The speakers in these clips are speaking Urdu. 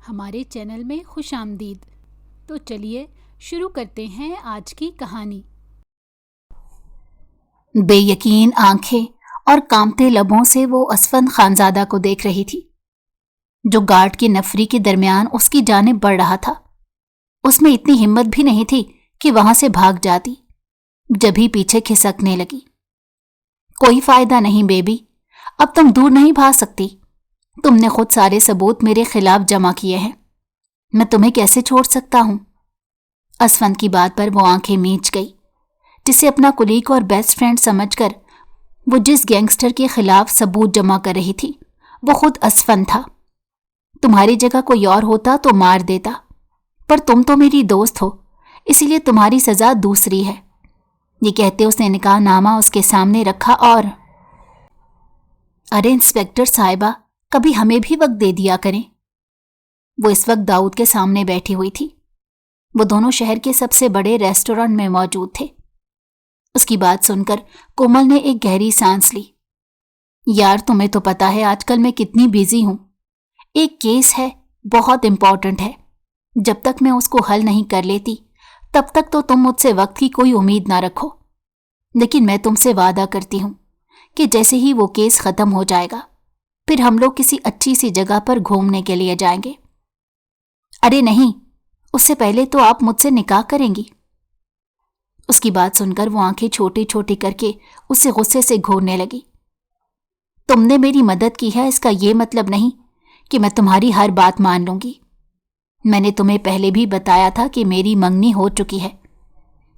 ہمارے چینل میں خوش آمدید۔ تو چلیے شروع کرتے ہیں آج کی کہانی۔ بے یقین آنکھیں اور کانپتے لبوں سے وہ اسفند خانزادہ کو دیکھ رہی تھی جو گارڈ کی نفری کے درمیان اس کی جانب بڑھ رہا تھا۔ اس میں اتنی ہمت بھی نہیں تھی کہ وہاں سے بھاگ جاتی، جب ہی پیچھے کھسکنے لگی۔ کوئی فائدہ نہیں بیبی، اب تم دور نہیں بھاگ سکتی۔ تم نے خود سارے ثبوت میرے خلاف جمع کیے ہیں، میں تمہیں کیسے چھوڑ سکتا ہوں؟ اسفند کی بات پر وہ آنکھیں میچ گئی، جسے اپنا کولیگ اور بیسٹ فرینڈ سمجھ کر وہ جس گینگسٹر کے خلاف ثبوت جمع کر رہی تھی وہ خود اسفند تھا۔ تمہاری جگہ کوئی اور ہوتا تو مار دیتا، پر تم تو میری دوست ہو، اسی لیے تمہاری سزا دوسری ہے۔ یہ کہتے اس نے نکاح نامہ اس کے سامنے رکھا اور ارے انسپیکٹر صاحبہ، کبھی ہمیں بھی وقت دے دیا کریں۔ وہ اس وقت داؤد کے سامنے بیٹھی ہوئی تھی۔ وہ دونوں شہر کے سب سے بڑے ریسٹورانٹ میں موجود تھے۔ اس کی بات سن کر کومل نے ایک گہری سانس لی۔ یار تمہیں تو پتا ہے آج کل میں کتنی بیزی ہوں۔ ایک کیس ہے، بہت امپورٹنٹ ہے، جب تک میں اس کو حل نہیں کر لیتی تب تک تو تم مجھ سے وقت کی کوئی امید نہ رکھو، لیکن میں تم سے وعدہ کرتی ہوں کہ جیسے ہی وہ کیس ختم ہو جائے گا پھر ہم لوگ کسی اچھی سی جگہ پر گھومنے کے لیے جائیں گے۔ ارے نہیں، اس سے پہلے تو آپ مجھ سے نکاح کریں گی۔ اس کی بات سن کر وہ آنکھیں چھوٹی چھوٹی کر کے اسے غصے سے گھورنے لگی۔ تم نے میری مدد کی ہے، اس کا یہ مطلب نہیں کہ میں تمہاری ہر بات مان لوں گی۔ میں نے تمہیں پہلے بھی بتایا تھا کہ میری منگنی ہو چکی ہے،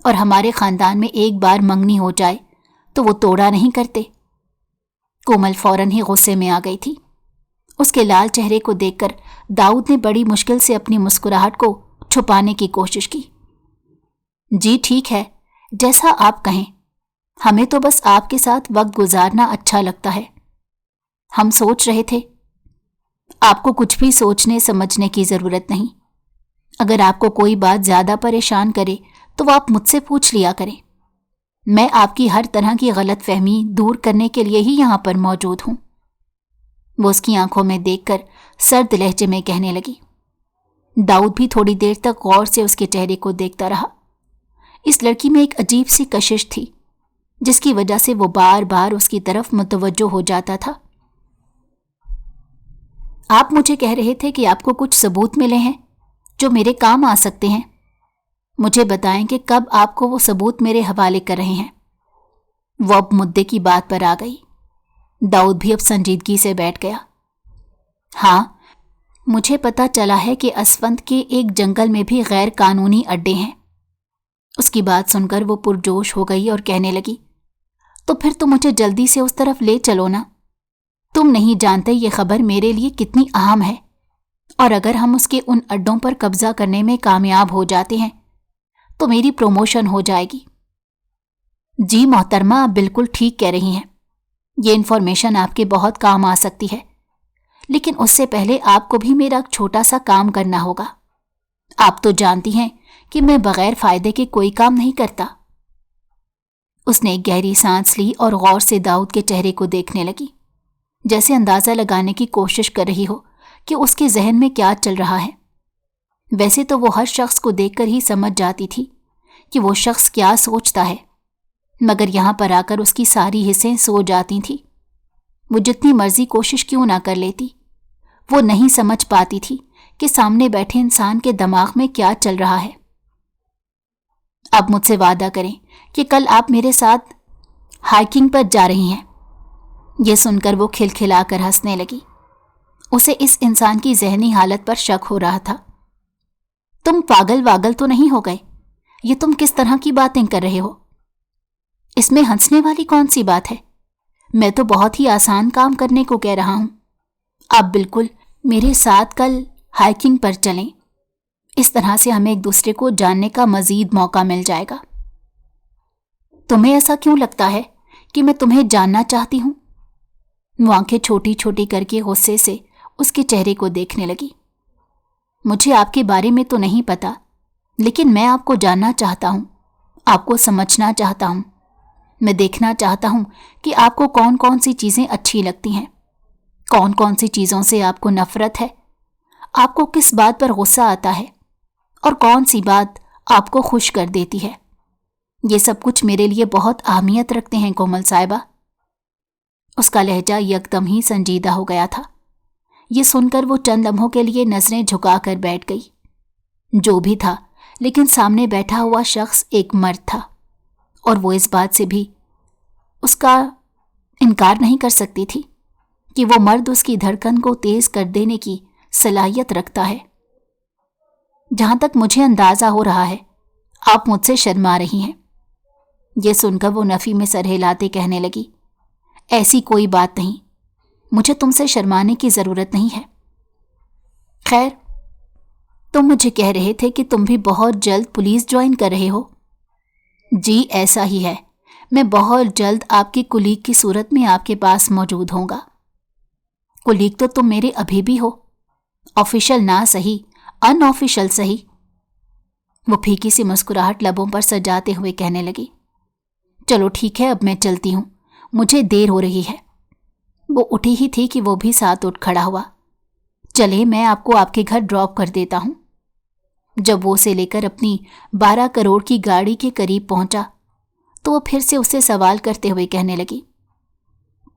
اور ہمارے خاندان میں ایک بار منگنی ہو جائے تو وہ توڑا نہیں کرتے۔ کومل فوراً ہی غصے میں آ گئی تھی۔ اس کے لال چہرے کو دیکھ کر داؤد نے بڑی مشکل سے اپنی مسکراہٹ کو چھپانے کی کوشش کی۔ جی ٹھیک ہے، جیسا آپ کہیں، ہمیں تو بس آپ کے ساتھ وقت گزارنا اچھا لگتا ہے۔ ہم سوچ رہے تھے آپ کو کچھ بھی سوچنے سمجھنے کی ضرورت نہیں۔ اگر آپ کو کوئی بات زیادہ پریشان کرے تو وہ آپ مجھ سے پوچھ لیا کریں۔ میں آپ کی ہر طرح کی غلط فہمی دور کرنے کے لیے ہی یہاں پر موجود ہوں۔ وہ اس کی آنکھوں میں دیکھ کر سرد لہجے میں کہنے لگی۔ داؤد بھی تھوڑی دیر تک غور سے اس کے چہرے کو دیکھتا رہا۔ اس لڑکی میں ایک عجیب سی کشش تھی جس کی وجہ سے وہ بار بار اس کی طرف متوجہ ہو جاتا تھا۔ آپ مجھے کہہ رہے تھے کہ آپ کو کچھ ثبوت ملے ہیں جو میرے کام آ سکتے ہیں۔ مجھے بتائیں کہ کب آپ کو وہ ثبوت میرے حوالے کر رہے ہیں۔ وہ اب مدعے کی بات پر آ گئی۔ داؤد بھی اب سنجیدگی سے بیٹھ گیا۔ ہاں، مجھے پتا چلا ہے کہ اسفند کے ایک جنگل میں بھی غیر قانونی اڈے ہیں۔ اس کی بات سن کر وہ پرجوش ہو گئی اور کہنے لگی، تو پھر تو مجھے جلدی سے اس طرف لے چلو نا۔ تم نہیں جانتے یہ خبر میرے لیے کتنی اہم ہے، اور اگر ہم اس کے ان اڈوں پر قبضہ کرنے میں کامیاب ہو جاتے ہیں تو میری پروموشن ہو جائے گی۔ جی محترمہ، آپ بالکل ٹھیک کہہ رہی ہیں، یہ انفارمیشن آپ کے بہت کام آ سکتی ہے، لیکن اس سے پہلے آپ کو بھی میرا چھوٹا سا کام کرنا ہوگا۔ آپ تو جانتی ہیں کہ میں بغیر فائدے کے کوئی کام نہیں کرتا۔ اس نے ایک گہری سانس لی اور غور سے داؤد کے چہرے کو دیکھنے لگی، جیسے اندازہ لگانے کی کوشش کر رہی ہو کہ اس کے ذہن میں کیا چل رہا ہے۔ ویسے تو وہ ہر شخص کو دیکھ کر ہی سمجھ جاتی تھی کہ وہ شخص کیا سوچتا ہے، مگر یہاں پر آ کر اس کی ساری حسیں سو جاتی تھیں۔ وہ جتنی مرضی کوشش کیوں نہ کر لیتی، وہ نہیں سمجھ پاتی تھی کہ سامنے بیٹھے انسان کے دماغ میں کیا چل رہا ہے۔ اب مجھ سے وعدہ کریں کہ کل آپ میرے ساتھ ہائیکنگ پر جا رہی ہیں۔ یہ سن کر وہ کھلکھلا کر ہنسنے لگی۔ اسے اس انسان کی ذہنی حالت پر شک ہو رہا تھا۔ تم پاگل واگل تو نہیں ہو گئے؟ یہ تم کس طرح کی باتیں کر رہے ہو؟ اس میں ہنسنے والی کون سی بات ہے؟ میں تو بہت ہی آسان کام کرنے کو کہہ رہا ہوں۔ آپ بالکل میرے ساتھ کل ہائیکنگ پر چلیں، اس طرح سے ہمیں ایک دوسرے کو جاننے کا مزید موقع مل جائے گا۔ تمہیں ایسا کیوں لگتا ہے کہ میں تمہیں جاننا چاہتی ہوں؟ وہ آنکھیں چھوٹی چھوٹی کر کے غصے سے اس کے چہرے کو دیکھنے لگی۔ مجھے آپ کے بارے میں تو نہیں پتا، لیکن میں آپ کو جاننا چاہتا ہوں، آپ کو سمجھنا چاہتا ہوں۔ میں دیکھنا چاہتا ہوں کہ آپ کو کون کون سی چیزیں اچھی لگتی ہیں، کون کون سی چیزوں سے آپ کو نفرت ہے، آپ کو کس بات پر غصہ آتا ہے اور کون سی بات آپ کو خوش کر دیتی ہے؟ یہ سب کچھ میرے لیے بہت اہمیت رکھتے ہیں کومل صاحبہ۔ اس کا لہجہ یکدم ہی سنجیدہ ہو گیا تھا۔ یہ سن کر وہ چند لمحوں کے لیے نظریں جھکا کر بیٹھ گئی۔ جو بھی تھا، لیکن سامنے بیٹھا ہوا شخص ایک مرد تھا، اور وہ اس بات سے بھی اس کا انکار نہیں کر سکتی تھی کہ وہ مرد اس کی دھڑکن کو تیز کر دینے کی صلاحیت رکھتا ہے۔ جہاں تک مجھے اندازہ ہو رہا ہے، آپ مجھ سے شرما رہی ہیں۔ یہ سن کر وہ نفی میں سر ہلاتے کہنے لگی، ایسی کوئی بات نہیں، مجھے تم سے شرمانے کی ضرورت نہیں ہے۔ خیر، تم مجھے کہہ رہے تھے کہ تم بھی بہت جلد پولیس جوائن کر رہے ہو۔ جی ایسا ہی ہے، میں بہت جلد آپ کی کولیگ کی صورت میں آپ کے پاس موجود ہوں گا۔ کولیگ تو تم میرے ابھی بھی ہو، آفیشل نہ صحیح، ان آفیشل صحیح۔ وہ پھیکی سی مسکراہٹ لبوں پر سجاتے ہوئے کہنے لگی، چلو ٹھیک ہے، اب میں چلتی ہوں، مجھے دیر ہو رہی ہے۔ وہ اٹھی ہی تھی کہ وہ بھی ساتھ اٹھ کھڑا ہوا۔ چلے، میں آپ کو آپ کے گھر ڈراپ کر دیتا ہوں۔ جب وہ اسے لے کر اپنی 12 کروڑ کی گاڑی کے قریب پہنچا تو وہ پھر سے اسے سوال کرتے ہوئے کہنے لگی،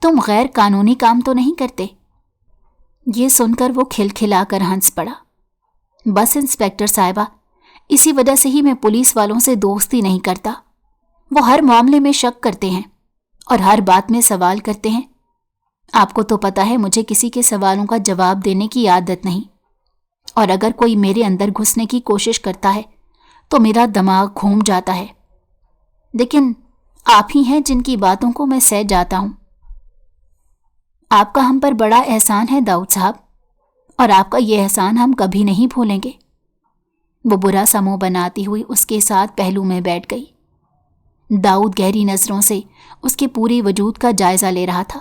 تم غیر قانونی کام تو نہیں کرتے؟ یہ سن کر وہ کھلکھلا کر ہنس پڑا۔ بس انسپیکٹر صاحبہ، اسی وجہ سے ہی میں پولیس والوں سے دوستی نہیں کرتا۔ وہ ہر معاملے میں شک کرتے ہیں اور ہر بات میں سوال کرتے ہیں۔ آپ کو تو پتہ ہے مجھے کسی کے سوالوں کا جواب دینے کی عادت نہیں، اور اگر کوئی میرے اندر گھسنے کی کوشش کرتا ہے تو میرا دماغ گھوم جاتا ہے۔ لیکن آپ ہی ہیں جن کی باتوں کو میں سہ جاتا ہوں۔ آپ کا ہم پر بڑا احسان ہے داؤد صاحب، اور آپ کا یہ احسان ہم کبھی نہیں بھولیں گے۔ وہ برا سا منہ بناتی ہوئی اس کے ساتھ پہلو میں بیٹھ گئی۔ داؤد گہری نظروں سے اس کے پورے وجود کا جائزہ لے رہا تھا،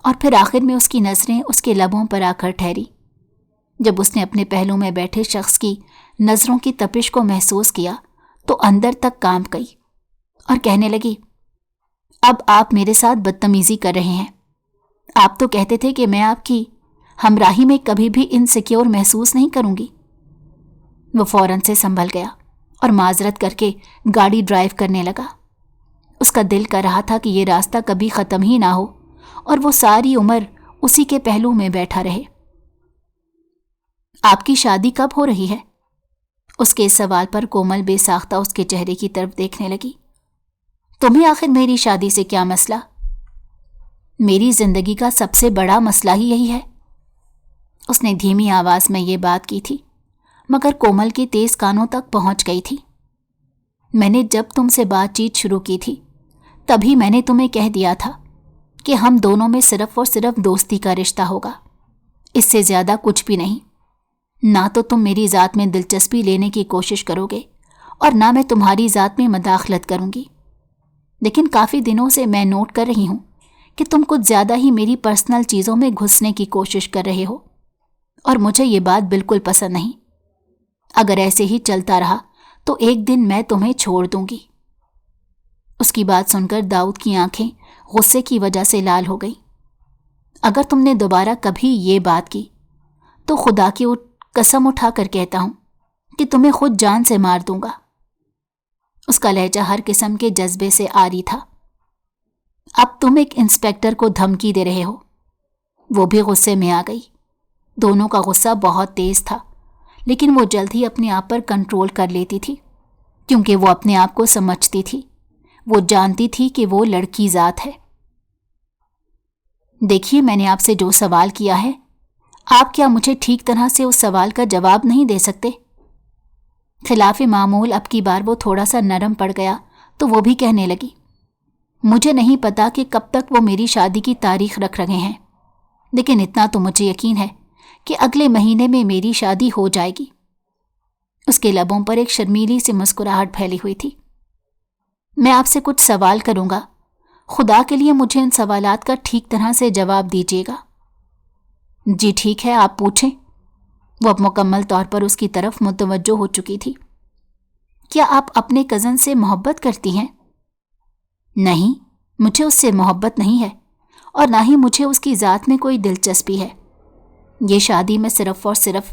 اور پھر آخر میں اس کی نظریں اس کے لبوں پر آ کر ٹھہری۔ جب اس نے اپنے پہلو میں بیٹھے شخص کی نظروں کی تپش کو محسوس کیا تو اندر تک کانپ گئی اور کہنے لگی، اب آپ میرے ساتھ بدتمیزی کر رہے ہیں۔ آپ تو کہتے تھے کہ میں آپ کی ہمراہی میں کبھی بھی انسیکیور محسوس نہیں کروں گی۔ وہ فوراً سے سنبھل گیا اور معذرت کر کے گاڑی ڈرائیو کرنے لگا۔ اس کا دل کر رہا تھا کہ یہ راستہ کبھی ختم ہی نہ ہو اور وہ ساری عمر اسی کے پہلو میں بیٹھا رہے۔ آپ کی شادی کب ہو رہی ہے؟ اس کے سوال پر کومل بے ساختہ اس کے چہرے کی طرف دیکھنے لگی۔ تمہیں آخر میری شادی سے کیا مسئلہ؟ میری زندگی کا سب سے بڑا مسئلہ ہی یہی ہے۔ اس نے دھیمی آواز میں یہ بات کی تھی، مگر کومل کے تیز کانوں تک پہنچ گئی تھی۔ میں نے جب تم سے بات چیت شروع کی تھی تبھی میں نے تمہیں کہہ دیا تھا کہ ہم دونوں میں صرف اور صرف دوستی کا رشتہ ہوگا، اس سے زیادہ کچھ بھی نہیں۔ نہ تو تم میری ذات میں دلچسپی لینے کی کوشش کرو گے اور نہ میں تمہاری ذات میں مداخلت کروں گی۔ لیکن کافی دنوں سے میں نوٹ کر رہی ہوں کہ تم کچھ زیادہ ہی میری پرسنل چیزوں میں گھسنے کی کوشش کر رہے ہو، اور مجھے یہ بات بالکل پسند نہیں۔ اگر ایسے ہی چلتا رہا تو ایک دن میں تمہیں چھوڑ دوں گی۔ اس کی بات سن کر داؤد کی آنکھیں غصے کی وجہ سے لال ہو گئیں۔ اگر تم نے دوبارہ کبھی یہ بات کی تو خدا کی قسم اٹھا کر کہتا ہوں کہ تمہیں خود جان سے مار دوں گا۔ اس کا لہجہ ہر قسم کے جذبے سے عاری تھا۔ اب تم ایک انسپیکٹر کو دھمکی دے رہے ہو۔ وہ بھی غصے میں آ گئی۔ دونوں کا غصہ بہت تیز تھا، لیکن وہ جلد ہی اپنے آپ پر کنٹرول کر لیتی تھی، کیونکہ وہ اپنے آپ کو سمجھتی تھی۔ وہ جانتی تھی کہ وہ لڑکی ذات ہے۔ دیکھیے، میں نے آپ سے جو سوال کیا ہے، آپ کیا مجھے ٹھیک طرح سے اس سوال کا جواب نہیں دے سکتے؟ خلاف معمول اب کی بار وہ تھوڑا سا نرم پڑ گیا تو وہ بھی کہنے لگی، مجھے نہیں پتا کہ کب تک وہ میری شادی کی تاریخ رکھ رہے ہیں، لیکن اتنا تو مجھے یقین ہے کہ اگلے مہینے میں میری شادی ہو جائے گی۔ اس کے لبوں پر ایک شرمیلی سی مسکراہٹ پھیلی ہوئی تھی۔ میں آپ سے کچھ سوال کروں گا، خدا کے لیے مجھے ان سوالات کا ٹھیک طرح سے جواب دیجیے گا۔ جی ٹھیک ہے، آپ پوچھیں۔ وہ اب مکمل طور پر اس کی طرف متوجہ ہو چکی تھی۔ کیا آپ اپنے کزن سے محبت کرتی ہیں؟ نہیں، مجھے اس سے محبت نہیں ہے، اور نہ ہی مجھے اس کی ذات میں کوئی دلچسپی ہے۔ یہ شادی میں صرف اور صرف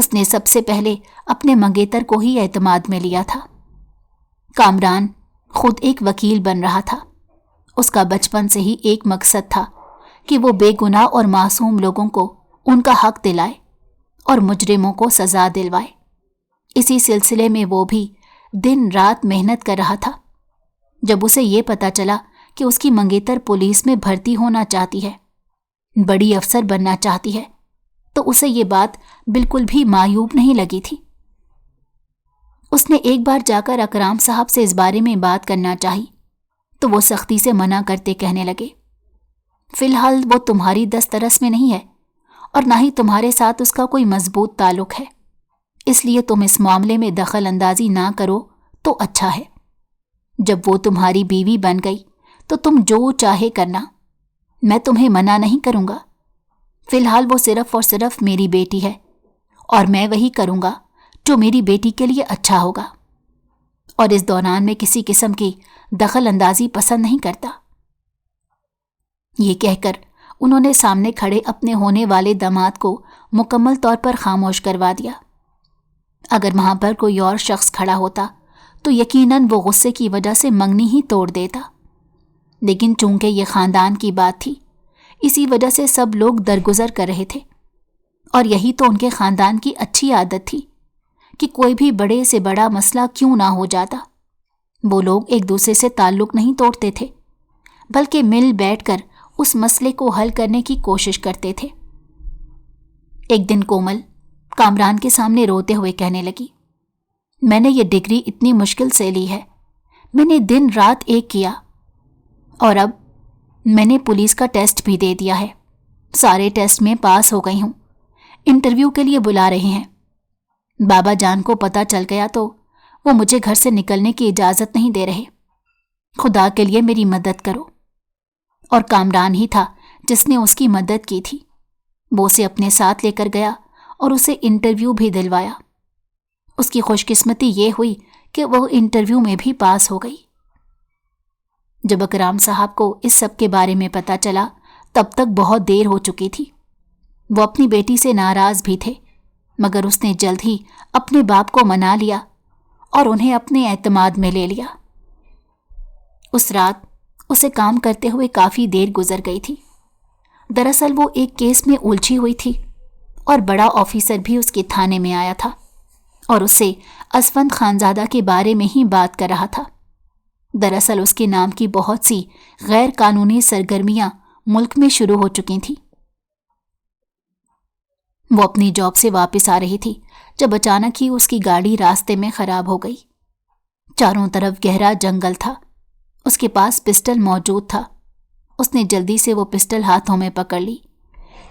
اس نے سب سے پہلے اپنے منگیتر کو ہی اعتماد میں لیا تھا۔ کامران خود ایک وکیل بن رہا تھا۔ اس کا بچپن سے ہی ایک مقصد تھا کہ وہ بے گناہ اور معصوم لوگوں کو ان کا حق دلائے اور مجرموں کو سزا دلوائے۔ اسی سلسلے میں وہ بھی دن رات محنت کر رہا تھا۔ جب اسے یہ پتا چلا کہ اس کی منگیتر پولیس میں بھرتی ہونا چاہتی ہے، بڑی افسر بننا چاہتی ہے، تو اسے یہ بات بالکل بھی معیوب نہیں لگی تھی۔ اس نے ایک بار جا کر اکرام صاحب سے اس بارے میں بات کرنا چاہی تو وہ سختی سے منع کرتے کہنے لگے، فی الحال وہ تمہاری دسترس میں نہیں ہے اور نہ ہی تمہارے ساتھ اس کا کوئی مضبوط تعلق ہے، اس لیے تم اس معاملے میں دخل اندازی نہ کرو تو اچھا ہے۔ جب وہ تمہاری بیوی بن گئی تو تم جو چاہے کرنا، میں تمہیں منع نہیں کروں گا۔ فی الحال وہ صرف اور صرف میری بیٹی ہے اور میں وہی کروں گا جو میری بیٹی کے لیے اچھا ہوگا، اور اس دوران میں کسی قسم کی دخل اندازی پسند نہیں کرتا۔ یہ کہہ کر انہوں نے سامنے کھڑے اپنے ہونے والے داماد کو مکمل طور پر خاموش کروا دیا۔ اگر وہاں پر کوئی اور شخص کھڑا ہوتا تو یقیناً وہ غصے کی وجہ سے منگنی ہی توڑ دیتا، لیکن چونکہ یہ خاندان کی بات تھی، اسی وجہ سے سب لوگ درگزر کر رہے تھے، اور یہی تو ان کے خاندان کی اچھی عادت تھی کہ کوئی بھی بڑے سے بڑا مسئلہ کیوں نہ ہو جاتا، وہ لوگ ایک دوسرے سے تعلق نہیں توڑتے تھے بلکہ مل بیٹھ کر اس مسئلے کو حل کرنے کی کوشش کرتے تھے۔ ایک دن کومل کامران کے سامنے روتے ہوئے کہنے لگی، میں نے یہ ڈگری اتنی مشکل سے لی ہے، میں نے دن رات ایک کیا، اور اب میں نے پولیس کا ٹیسٹ بھی دے دیا ہے، سارے ٹیسٹ میں پاس ہو گئی ہوں، انٹرویو کے لیے بلا رہے ہیں۔ بابا جان کو پتہ چل گیا تو وہ مجھے گھر سے نکلنے کی اجازت نہیں دے رہے، خدا کے لیے میری مدد کرو۔ اور کامران ہی تھا جس نے اس کی مدد کی تھی، وہ اسے اپنے ساتھ لے کر گیا اور اسے انٹرویو بھی دلوایا۔ اس کی خوش قسمتی یہ ہوئی کہ وہ انٹرویو میں بھی پاس ہو گئی۔ جب اکرام صاحب کو اس سب کے بارے میں پتہ چلا تب تک بہت دیر ہو چکی تھی۔ وہ اپنی بیٹی سے ناراض بھی تھے، مگر اس نے جلد ہی اپنے باپ کو منا لیا اور انہیں اپنے اعتماد میں لے لیا۔ اس رات اسے کام کرتے ہوئے کافی دیر گزر گئی تھی۔ دراصل وہ ایک کیس میں الجھی ہوئی تھی اور بڑا آفیسر بھی اس کے تھانے میں آیا تھا اور اس سے اسفند خانزادہ کے بارے میں ہی بات کر رہا تھا۔ دراصل اس کے نام کی بہت سی غیر قانونی سرگرمیاں ملک میں شروع ہو چکی تھیں۔ وہ اپنی جاب سے واپس آ رہی تھی جب اچانک ہی اس کی گاڑی راستے میں خراب ہو گئی۔ چاروں طرف گہرا جنگل تھا، اس کے پاس پسٹل موجود تھا۔ اس نے جلدی سے وہ پسٹل ہاتھوں میں پکڑ لی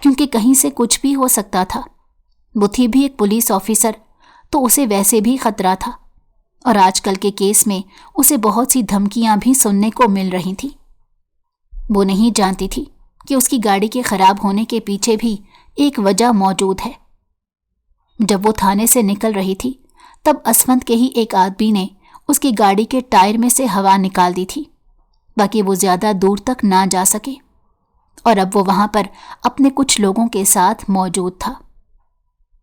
کیونکہ کہیں سے کچھ بھی ہو سکتا تھا۔ وہ تھی بھی ایک پولیس آفیسر تو اسے ویسے بھی خطرہ تھا، اور آج کل کے کیس میں اسے بہت سی دھمکیاں بھی سننے کو مل رہی تھیں۔ وہ نہیں جانتی تھی کہ اس کی گاڑی کے خراب ہونے کے پیچھے بھی ایک وجہ موجود ہے۔ جب وہ تھانے سے نکل رہی تھی تب اسفند کے ہی ایک آدمی نے اس کی گاڑی کے ٹائر میں سے ہوا نکال دی تھی تاکہ وہ زیادہ دور تک نہ جا سکے، اور اب وہ وہاں پر اپنے کچھ لوگوں کے ساتھ موجود تھا۔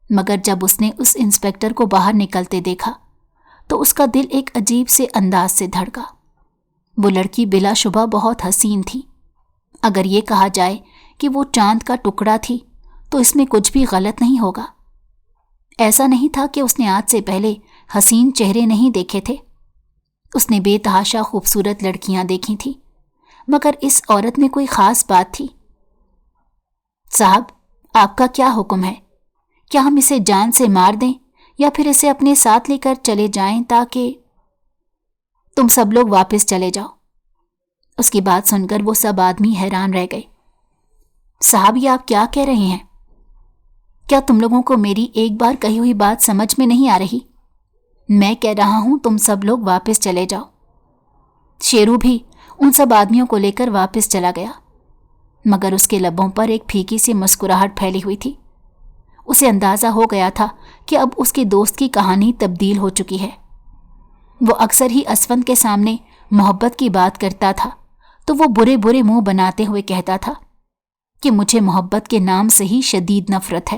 مگر جب اس نے اس انسپکٹر کو باہر نکلتے دیکھا تو اس کا دل ایک عجیب سے انداز سے دھڑکا۔ وہ لڑکی بلا شبہ بہت حسین تھی۔ اگر یہ کہا جائے کہ وہ چاند کا ٹکڑا تھی تو اس میں کچھ بھی غلط نہیں ہوگا۔ ایسا نہیں تھا کہ اس نے آج سے پہلے حسین چہرے نہیں دیکھے تھے۔ اس نے بے تحاشا خوبصورت لڑکیاں دیکھی تھیں، مگر اس عورت میں کوئی خاص بات تھی۔ صاحب، آپ کا کیا حکم ہے؟ کیا ہم اسے جان سے مار دیں یا پھر اسے اپنے ساتھ لے کر چلے جائیں تاکہ… تم سب لوگ واپس چلے جاؤ۔ اس کی بات سن کر وہ سب آدمی حیران رہ گئے۔ صاحب، یہ آپ کیا کہہ رہے ہیں؟ کیا تم لوگوں کو میری ایک بار کہی ہوئی بات سمجھ میں نہیں آ رہی؟ میں کہہ رہا ہوں تم سب لوگ واپس چلے جاؤ۔ شیرو بھی ان سب آدمیوں کو لے کر واپس چلا گیا، مگر اس کے لبوں پر ایک پھیکی سی مسکراہٹ پھیلی ہوئی تھی۔ اسے اندازہ ہو گیا تھا کہ اب اس کے دوست کی کہانی تبدیل ہو چکی ہے۔ وہ اکثر ہی اسفند کے سامنے محبت کی بات کرتا تھا تو وہ برے برے منہ بناتے ہوئے کہتا تھا کہ مجھے محبت کے نام سے ہی شدید نفرت ہے،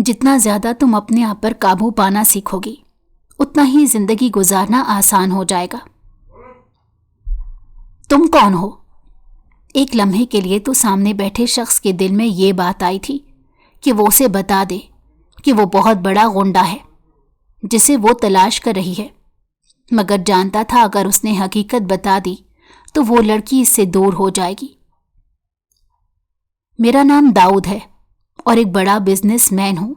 جتنا زیادہ تم اپنے آپ پر قابو پانا سیکھو گی اتنا ہی زندگی گزارنا آسان ہو جائے گا۔ تم کون ہو؟ ایک لمحے کے لیے تو سامنے بیٹھے شخص کے دل میں یہ بات آئی تھی کہ وہ اسے بتا دے کہ وہ بہت بڑا غنڈہ ہے جسے وہ تلاش کر رہی ہے، مگر جانتا تھا اگر اس نے حقیقت بتا دی تو وہ لڑکی اس سے دور ہو جائے گی۔ میرا نام داؤد ہے اور ایک بڑا بزنس مین ہوں۔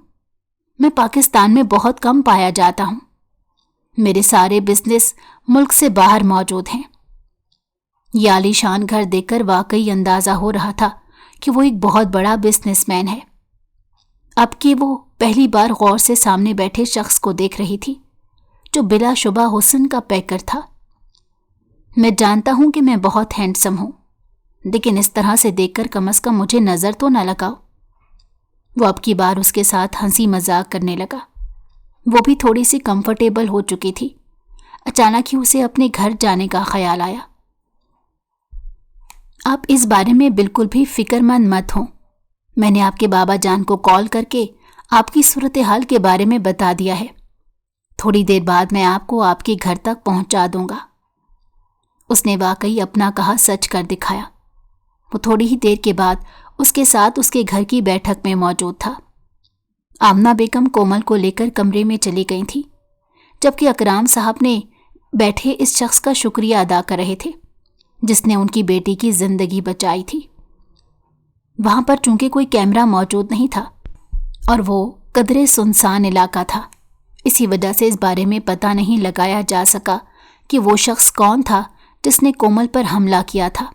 میں پاکستان میں بہت کم پایا جاتا ہوں۔ میرے سارے بزنس ملک سے باہر موجود ہیں۔ یہ عالی شان گھر دیکھ کر واقعی اندازہ ہو رہا تھا کہ وہ ایک بہت بڑا بزنس مین ہے۔ اب کہ وہ پہلی بار غور سے سامنے بیٹھے شخص کو دیکھ رہی تھی جو بلا شبہ حسن کا پیکر تھا۔ میں جانتا ہوں کہ میں بہت ہینڈسم ہوں، لیکن اس طرح سے دیکھ کر کم از کم مجھے نظر تو نہ لگاؤ۔ وہ اب کی بار اس کے ساتھ ہنسی مذاق کرنے لگا۔ وہ بھی تھوڑی سی کمفرٹیبل ہو چکی تھی۔ اچانک ہی اسے اپنے گھر جانے کا خیال آیا۔ آپ اس بارے میں بالکل بھی فکر مند مت ہوں۔ میں نے آپ کے بابا جان کو کال کر کے آپ کی صورتحال کے بارے میں بتا دیا ہے۔ تھوڑی دیر بعد میں آپ کو آپ کے گھر تک پہنچا دوں گا۔ اس نے واقعی اپنا کہا سچ کر دکھایا۔ وہ تھوڑی ہی دیر کے بعد اس کے ساتھ اس کے گھر کی بیٹھک میں موجود تھا۔ آمنہ بیگم کومل کو لے کر کمرے میں چلی گئی تھی، جبکہ اکرام صاحب نے بیٹھے اس شخص کا شکریہ ادا کر رہے تھے جس نے ان کی بیٹی کی زندگی بچائی تھی۔ وہاں پر چونکہ کوئی کیمرہ موجود نہیں تھا اور وہ قدرے سنسان علاقہ تھا، اسی وجہ سے اس بارے میں پتہ نہیں لگایا جا سکا کہ وہ شخص کون تھا جس نے کومل پر حملہ کیا تھا۔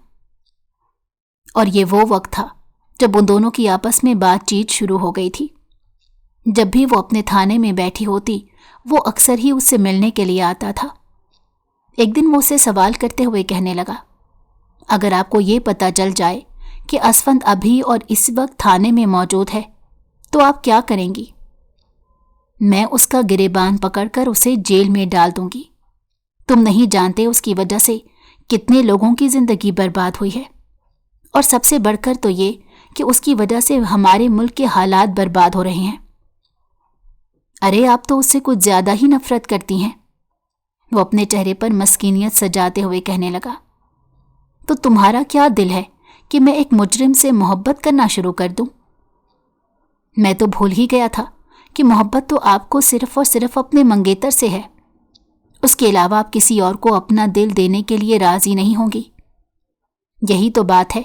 اور یہ وہ وقت تھا جب ان دونوں کی آپس میں بات چیت شروع ہو گئی تھی۔ جب بھی وہ اپنے تھانے میں بیٹھی ہوتی وہ اکثر ہی اس سے ملنے کے لیے آتا تھا۔ ایک دن وہ اسے سوال کرتے ہوئے کہنے لگا، اگر آپ کو یہ پتہ چل جائے کہ اسفند ابھی اور اس وقت تھانے میں موجود ہے تو آپ کیا کریں گی؟ میں اس کا گریبان پکڑ کر اسے جیل میں ڈال دوں گی۔ تم نہیں جانتے اس کی وجہ سے کتنے لوگوں کی زندگی برباد ہوئی ہے، اور سب سے بڑھ کر تو یہ کہ اس کی وجہ سے ہمارے ملک کے حالات برباد ہو رہے ہیں۔ ارے آپ تو اس سے کچھ زیادہ ہی نفرت کرتی ہیں، وہ اپنے چہرے پر مسکینیت سجاتے ہوئے کہنے لگا۔ تو تمہارا کیا دل ہے کہ میں ایک مجرم سے محبت کرنا شروع کر دوں؟ میں تو بھول ہی گیا تھا کہ محبت تو آپ کو صرف اور صرف اپنے منگیتر سے ہے، اس کے علاوہ آپ کسی اور کو اپنا دل دینے کے لیے راضی نہیں ہوں گی۔ یہی تو بات ہے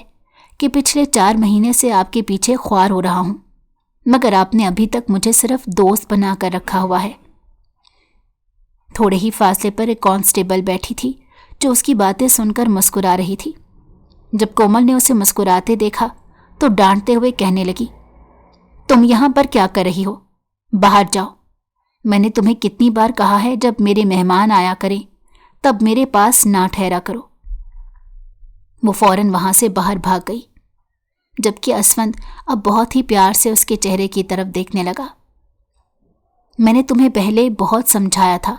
کہ پچھلے 4 مہینے سے آپ کے پیچھے خوار ہو رہا ہوں، مگر آپ نے ابھی تک مجھے صرف دوست بنا کر رکھا ہوا ہے۔ تھوڑے ہی فاصلے پر ایک کانسٹیبل بیٹھی تھی جو اس کی باتیں سن کر مسکرا رہی تھی۔ جب کومل نے اسے مسکراتے دیکھا تو ڈانٹتے ہوئے کہنے لگی، تم یہاں پر کیا کر رہی ہو؟ باہر جاؤ۔ میں نے تمہیں کتنی بار کہا ہے جب میرے مہمان آیا کریں تب میرے پاس نہ ٹھہرا کرو۔ وہ فوراً وہاں سے باہر بھاگ گئی، جبکہ اسفند اب بہت ہی پیار سے اس کے چہرے کی طرف دیکھنے لگا۔ میں نے تمہیں پہلے بہت سمجھایا تھا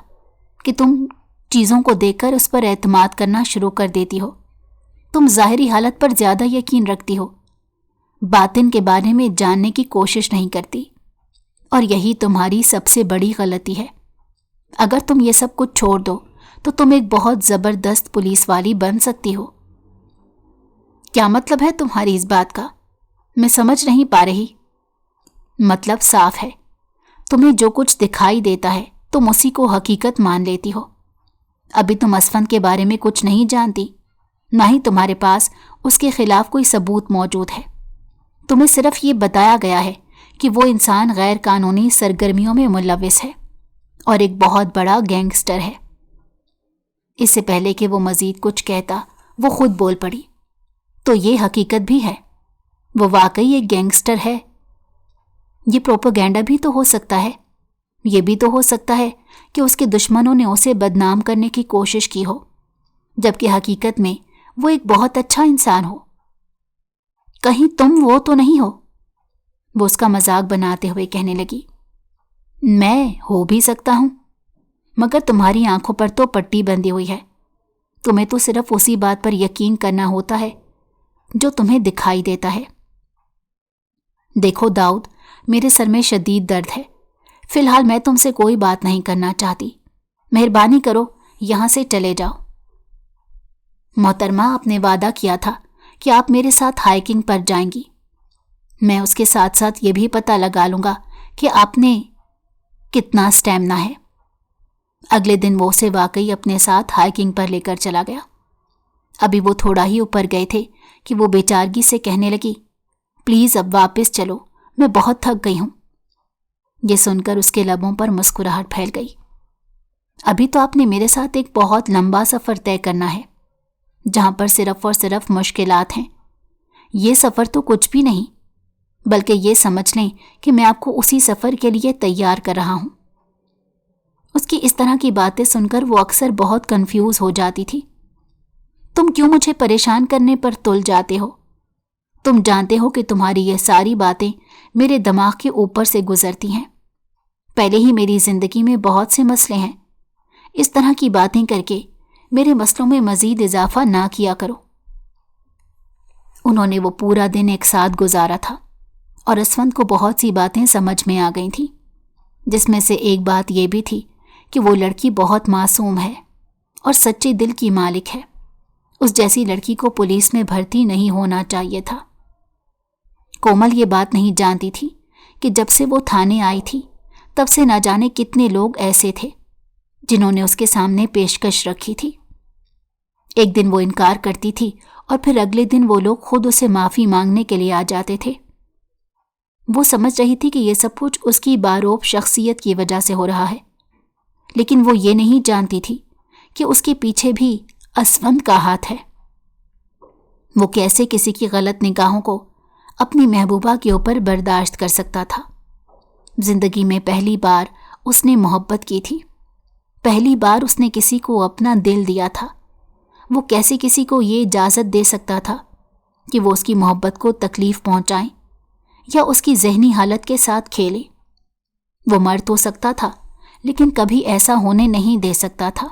کہ تم چیزوں کو دیکھ کر اس پر اعتماد کرنا شروع کر دیتی ہو۔ تم ظاہری حالت پر زیادہ یقین رکھتی ہو، باطن کے بارے میں جاننے کی کوشش نہیں کرتی، اور یہی تمہاری سب سے بڑی غلطی ہے۔ اگر تم یہ سب کچھ چھوڑ دو تو تم ایک بہت زبردست پولیس والی بن سکتی ہو۔ کیا مطلب ہے تمہاری اس بات کا؟ میں سمجھ نہیں پا رہی۔ مطلب صاف ہے، تمہیں جو کچھ دکھائی دیتا ہے تم اسی کو حقیقت مان لیتی ہو۔ ابھی تم اسفند کے بارے میں کچھ نہیں جانتی، نہ ہی تمہارے پاس اس کے خلاف کوئی ثبوت موجود ہے۔ تمہیں صرف یہ بتایا گیا ہے کہ وہ انسان غیر قانونی سرگرمیوں میں ملوث ہے اور ایک بہت بڑا گینگسٹر ہے۔ اس سے پہلے کہ وہ مزید کچھ کہتا وہ خود بول پڑی، تو یہ حقیقت بھی ہے، وہ واقعی ایک گینگسٹر ہے۔ یہ پروپیگنڈا بھی تو ہو سکتا ہے، یہ بھی تو ہو سکتا ہے کہ اس کے دشمنوں نے اسے بدنام کرنے کی کوشش کی ہو، جبکہ حقیقت میں وہ ایک بہت اچھا انسان ہو۔ کہیں تم وہ تو نہیں ہو؟ وہ اس کا مذاق بناتے ہوئے کہنے لگی۔ میں ہو بھی سکتا ہوں، مگر تمہاری آنکھوں پر تو پٹی بندھی ہوئی ہے۔ تمہیں تو صرف اسی بات پر یقین کرنا ہوتا ہے جو تمہیں دکھائی دیتا ہے۔ دیکھو داؤد، میرے سر میں شدید درد ہے. فی الحال میں تم سے کوئی بات نہیں کرنا چاہتی. مہربانی کرو یہاں سے چلے جاؤ. محترمہ، آپ نے وعدہ کیا تھا کہ آپ میرے ساتھ ہائیکنگ پر جائیں گی. میں اس کے ساتھ ساتھ یہ بھی پتہ لگا لوں گا کہ آپ نے کتنا اسٹیمنا ہے. اگلے دن وہ اسے واقعی اپنے ساتھ ہائیکنگ پر لے کر چلا گیا. ابھی وہ تھوڑا ہی اوپر گئے تھے کہ وہ بیچارگی سے کہنے لگی، پلیز اب واپس چلو، میں بہت تھک گئی ہوں. یہ سن کر اس کے لبوں پر مسکراہٹ پھیل گئی. ابھی تو آپ نے میرے ساتھ ایک بہت لمبا سفر طے کرنا ہے جہاں پر صرف اور صرف مشکلات ہیں. یہ سفر تو کچھ بھی نہیں، بلکہ یہ سمجھ لیں کہ میں آپ کو اسی سفر کے لیے تیار کر رہا ہوں. اس کی اس طرح کی باتیں سن کر وہ اکثر بہت کنفیوز ہو جاتی تھی. تم کیوں مجھے پریشان کرنے پر تل جاتے ہو؟ تم جانتے ہو کہ تمہاری یہ ساری باتیں میرے دماغ کے اوپر سے گزرتی ہیں. پہلے ہی میری زندگی میں بہت سے مسئلے ہیں. اس طرح کی باتیں کر کے میرے مسئلوں میں مزید اضافہ نہ کیا کرو. انہوں نے وہ پورا دن ایک ساتھ گزارا تھا اور اسفند کو بہت سی باتیں سمجھ میں آ گئی تھیں، جس میں سے ایک بات یہ بھی تھی کہ وہ لڑکی بہت معصوم ہے اور سچے دل کی مالک ہے. اس جیسی لڑکی کو پولیس میں بھرتی نہیں ہونا چاہیے تھا. کومل یہ بات نہیں جانتی تھی کہ جب سے وہ تھانے آئی تھی تب سے نہ جانے کتنے لوگ ایسے تھے جنہوں نے اس کے سامنے پیشکش رکھی تھی. ایک دن وہ انکار کرتی تھی اور پھر اگلے دن وہ لوگ خود اسے معافی مانگنے کے لیے آ جاتے تھے. وہ سمجھ رہی تھی کہ یہ سب کچھ اس کی باروب شخصیت کی وجہ سے ہو رہا ہے، لیکن وہ یہ نہیں جانتی تھی کہ اس کے پیچھے بھی اسفند کا ہاتھ ہے. وہ کیسے کسی کی غلط نگاہوں کو اپنی محبوبہ کے اوپر برداشت کر سکتا تھا؟ زندگی میں پہلی بار اس نے محبت کی تھی، پہلی بار اس نے کسی کو اپنا دل دیا تھا. وہ کیسے کسی کو یہ اجازت دے سکتا تھا کہ وہ اس کی محبت کو تکلیف پہنچائیں یا اس کی ذہنی حالت کے ساتھ کھیلے؟ وہ مر تو سکتا تھا لیکن کبھی ایسا ہونے نہیں دے سکتا تھا.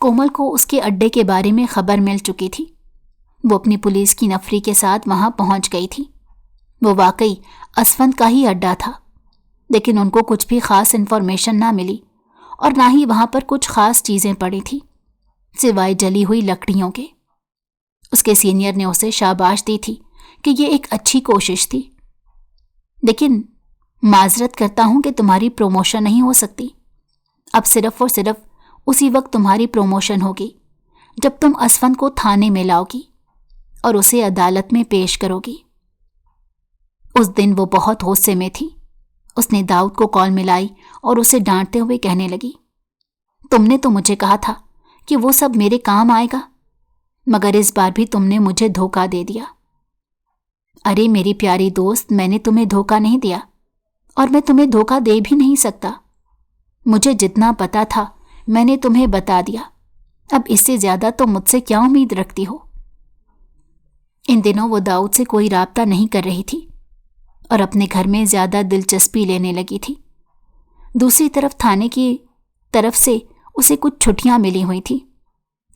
کومل کو اس کے اڈے کے بارے میں خبر مل چکی تھی. وہ اپنی پولیس کی نفری کے ساتھ وہاں پہنچ گئی تھی. وہ واقعی اسفند کا ہی اڈا تھا، لیکن ان کو کچھ بھی خاص انفارمیشن نہ ملی اور نہ ہی وہاں پر کچھ خاص چیزیں پڑی تھی سوائے جلی ہوئی لکڑیوں کے. اس کے سینئر نے اسے شاباش دی تھی کہ یہ ایک اچھی کوشش تھی، لیکن معذرت کرتا ہوں کہ تمہاری پروموشن نہیں ہو سکتی. اب صرف اور صرف اسی وقت تمہاری پروموشن ہوگی جب تم اسفند کو تھانے میں لاؤ گی اور اسے عدالت میں پیش کرو گی. اس دن وہ بہت غصے میں تھی. اس نے داؤد کو کال ملائی اور اسے ڈانٹتے ہوئے کہنے لگی، تم نے تو مجھے کہا تھا کہ وہ سب میرے کام آئے گا، مگر اس بار بھی تم نے مجھے دھوکہ دے دیا. ارے میری پیاری دوست، میں نے تمہیں دھوکہ نہیں دیا اور میں تمہیں دھوکہ دے بھی نہیں سکتا. مجھے جتنا پتا تھا میں نے تمہیں بتا دیا. اب اس سے زیادہ تم مجھ سے کیا امید رکھتی ہو؟ ان دنوں وہ داؤد سے کوئی رابطہ نہیں کر رہی تھی اور اپنے گھر میں زیادہ دلچسپی لینے لگی تھی. دوسری طرف تھانے کی طرف سے اسے کچھ چھٹیاں ملی ہوئی تھی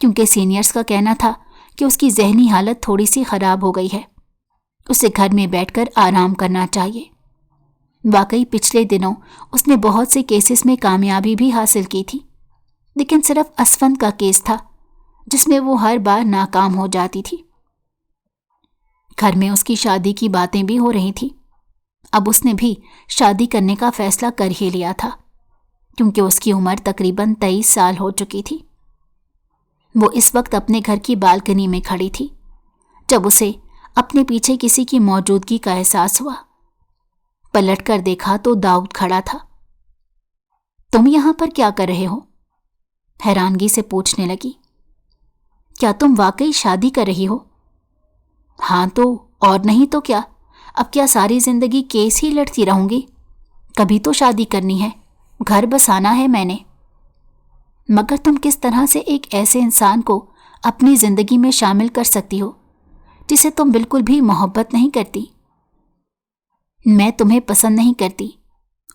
کیونکہ سینئرز کا کہنا تھا کہ اس کی ذہنی حالت تھوڑی سی خراب ہو گئی ہے، اسے گھر میں بیٹھ کر آرام کرنا چاہیے. واقعی پچھلے دنوں اس نے بہت سے کیسز میں کامیابی بھی حاصل کی تھی، لیکن صرف اسفند کا کیس تھا جس میں وہ ہر بار ناکام ہو جاتی تھی. گھر میں اس کی شادی کی باتیں بھی ہو رہی تھیں. اب اس نے بھی شادی کرنے کا فیصلہ کر ہی لیا تھا کیونکہ اس کی عمر تقریباً 23 سال ہو چکی تھی. وہ اس وقت اپنے گھر کی بالکنی میں کھڑی تھی جب اسے اپنے پیچھے کسی کی موجودگی کا احساس ہوا. پلٹ کر دیکھا تو داؤد کھڑا تھا. تم یہاں پر کیا کر رہے ہو؟ حیرانگی سے پوچھنے لگی. کیا تم واقعی شادی کر رہی ہو؟ ہاں تو اور نہیں تو کیا. اب کیا ساری زندگی کیس ہی لڑتی رہوں گی؟ کبھی تو شادی کرنی ہے، گھر بسانا ہے میں نے. مگر تم کس طرح سے ایک ایسے انسان کو اپنی زندگی میں شامل کر سکتی ہو جسے تم بالکل بھی محبت نہیں کرتی؟ میں تمہیں پسند نہیں کرتی،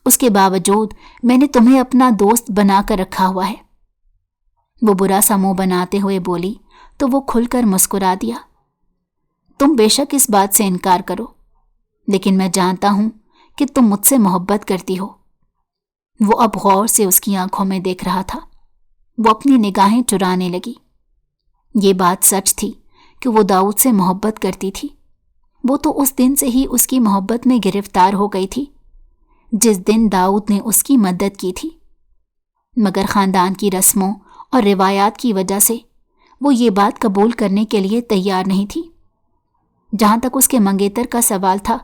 اس کے باوجود میں نے تمہیں اپنا دوست بنا کر رکھا ہوا ہے. وہ برا سا منہ بناتے ہوئے بولی تو وہ کھل کر مسکرا دیا. تم بے شک اس بات سے انکار کرو لیکن میں جانتا ہوں کہ تم مجھ سے محبت کرتی ہو۔ وہ اب غور سے اس کی آنکھوں میں دیکھ رہا تھا۔ وہ اپنی نگاہیں چرانے لگی۔ یہ بات سچ تھی کہ وہ داؤد سے محبت کرتی تھی۔ وہ تو اس دن سے ہی اس کی محبت میں گرفتار ہو گئی تھی جس دن داؤد نے اس کی مدد کی تھی، مگر خاندان کی رسموں اور روایات کی وجہ سے وہ یہ بات قبول کرنے کے لیے تیار نہیں تھی۔ جہاں تک اس کے منگیتر کا سوال تھا،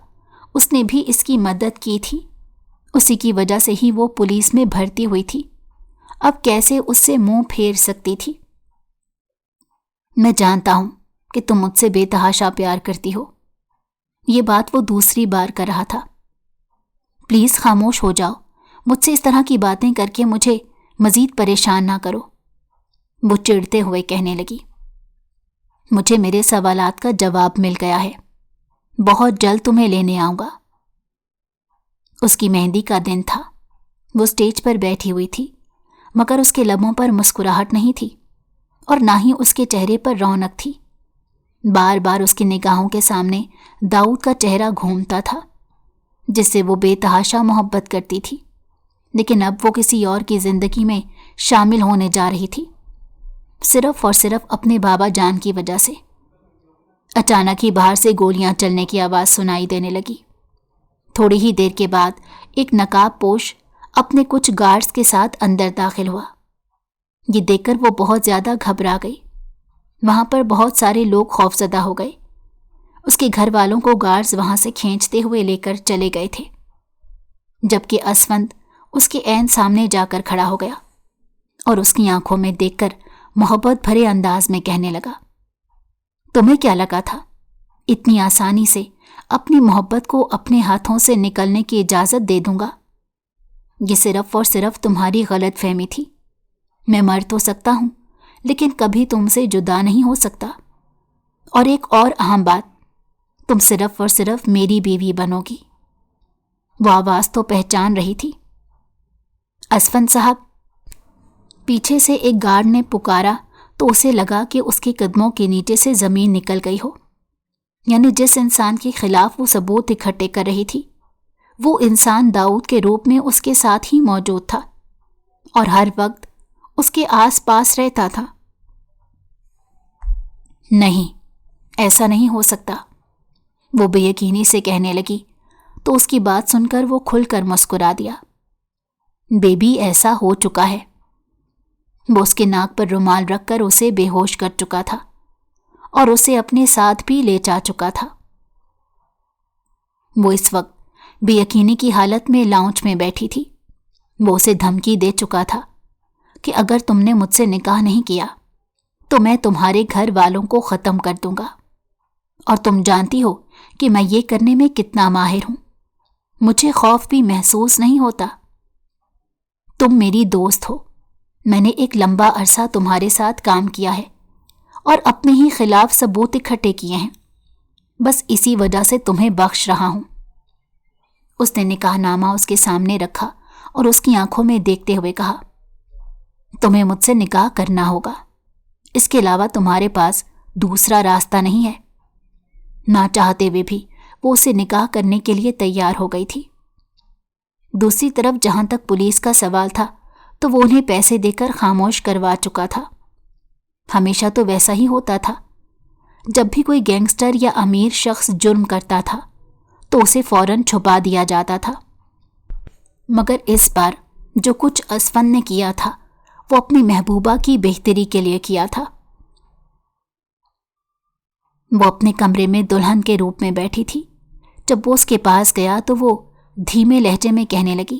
اس نے بھی اس کی مدد کی تھی۔ اسی کی وجہ سے ہی وہ پولیس میں بھرتی ہوئی تھی۔ اب کیسے اس سے منہ پھیر سکتی تھی؟ میں جانتا ہوں کہ تم مجھ سے بے تحاشا پیار کرتی ہو۔ یہ بات وہ دوسری بار کر رہا تھا۔ پلیز خاموش ہو جاؤ، مجھ سے اس طرح کی باتیں کر کے مجھے مزید پریشان نہ کرو، وہ چڑھتے ہوئے کہنے لگی۔ مجھے میرے سوالات کا جواب مل گیا ہے، بہت جلد تمہیں لینے آؤں گا۔ اس کی مہندی کا دن تھا۔ وہ اسٹیج پر بیٹھی ہوئی تھی، مگر اس کے لبوں پر مسکراہٹ نہیں تھی اور نہ ہی اس کے چہرے پر رونق تھی۔ بار بار اس کی نگاہوں کے سامنے داؤد کا چہرہ گھومتا تھا جس سے وہ بے تحاشا محبت کرتی تھی، لیکن اب وہ کسی اور کی زندگی میں شامل ہونے جا رہی تھی، صرف اور صرف اپنے بابا جان کی وجہ سے۔ اچانک ہی باہر سے گولیاں چلنے کی آواز سنائی دینے لگی۔ تھوڑی ہی دیر کے بعد ایک نقاب پوش اپنے کچھ گارڈز کے ساتھ اندر داخل ہوا۔ یہ دیکھ کر وہ بہت زیادہ گھبرا گئی۔ وہاں پر بہت سارے لوگ خوفزدہ ہو گئے۔ اس کے گھر والوں کو گارڈز وہاں سے کھینچتے ہوئے لے کر چلے گئے تھے، جبکہ اسفند اس کے عین سامنے جا کر کھڑا ہو گیا اور اس کی آنکھوں میں دیکھ کر محبت بھرے انداز میں کہنے لگا، تمہیں کیا لگا تھا اتنی آسانی سے اپنی محبت کو اپنے ہاتھوں سے نکلنے کی اجازت دے دوں گا؟ یہ صرف اور صرف تمہاری غلط فہمی تھی۔ میں مر تو سکتا ہوں لیکن کبھی تم سے جدا نہیں ہو سکتا، اور ایک اور اہم بات، تم صرف اور صرف میری بیوی بنو گی۔ وہ آواز تو پہچان رہی تھی۔ اسفند صاحب، پیچھے سے ایک گارڈ نے پکارا تو اسے لگا کہ اس کے قدموں کے نیچے سے زمین نکل گئی ہو، یعنی جس انسان کے خلاف وہ ثبوت اکٹھے کر رہی تھی وہ انسان داؤد کے روپ میں اس کے ساتھ ہی موجود تھا اور ہر وقت اس کے آس پاس رہتا تھا۔ نہیں، ایسا نہیں ہو سکتا، وہ بے یقینی سے کہنے لگی تو اس کی بات سن کر وہ کھل کر مسکرا دیا۔ بیبی، ایسا ہو چکا ہے۔ وہ اس کے ناک پر رومال رکھ کر اسے بے ہوش کر چکا تھا اور اسے اپنے ساتھ بھی لے جا چکا تھا۔ وہ اس وقت بے یقینی کی حالت میں لاؤنج میں بیٹھی تھی۔ وہ اسے دھمکی دے چکا تھا کہ اگر تم نے مجھ سے نکاح نہیں کیا تو میں تمہارے گھر والوں کو ختم کر دوں گا، اور تم جانتی ہو کہ میں یہ کرنے میں کتنا ماہر ہوں۔ مجھے خوف بھی محسوس نہیں ہوتا۔ تم میری دوست ہو، میں نے ایک لمبا عرصہ تمہارے ساتھ کام کیا ہے اور اپنے ہی خلاف ثبوت اکٹھے کیے ہیں، بس اسی وجہ سے تمہیں بخش رہا ہوں۔ اس نے نکاح نامہ اس کے سامنے رکھا اور اس کی آنکھوں میں دیکھتے ہوئے کہا، تمہیں مجھ سے نکاح کرنا ہوگا، اس کے علاوہ تمہارے پاس دوسرا راستہ نہیں ہے۔ نہ چاہتے ہوئے بھی وہ اسے نکاح کرنے کے لیے تیار ہو گئی تھی۔ دوسری طرف جہاں تک پولیس کا سوال تھا تو وہ انہیں پیسے دے کر خاموش کروا چکا تھا۔ ہمیشہ تو ویسا ہی ہوتا تھا، جب بھی کوئی گینگسٹر یا امیر شخص جرم کرتا تھا تو اسے فوراً چھپا دیا جاتا تھا، مگر اس بار جو کچھ اسفند نے کیا تھا وہ اپنی محبوبہ کی بہتری کے لیے کیا تھا۔ وہ اپنے کمرے میں دلہن کے روپ میں بیٹھی تھی۔ جب وہ اس کے پاس گیا تو وہ دھیمے لہجے میں کہنے لگی،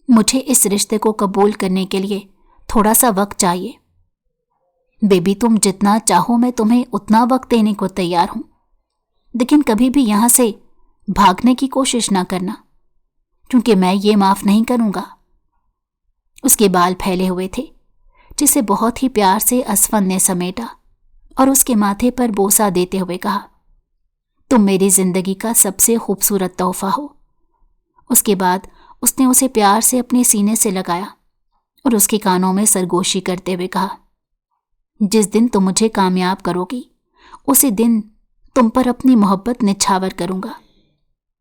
مجھے اس رشتے کو قبول کرنے کے لیے تھوڑا سا وقت چاہیے۔ بیبی، تم جتنا چاہو میں تمہیں اتنا وقت دینے کو تیار ہوں، لیکن کبھی بھی یہاں سے بھاگنے کی کوشش نہ کرنا، کیونکہ میں یہ معاف نہیں کروں گا۔ اس کے بال پھیلے ہوئے تھے جسے بہت ہی پیار سے اسفند نے سمیٹا اور اس کے ماتھے پر بوسہ دیتے ہوئے کہا، تم میری زندگی کا سب سے خوبصورت تحفہ ہو۔ اس کے بعد اس نے اسے پیار سے اپنے سینے سے لگایا اور اس کے کانوں میں سرگوشی کرتے ہوئے کہا، جس دن تم مجھے کامیاب کرو گی اسی دن تم پر اپنی محبت نچھاور کروں گا۔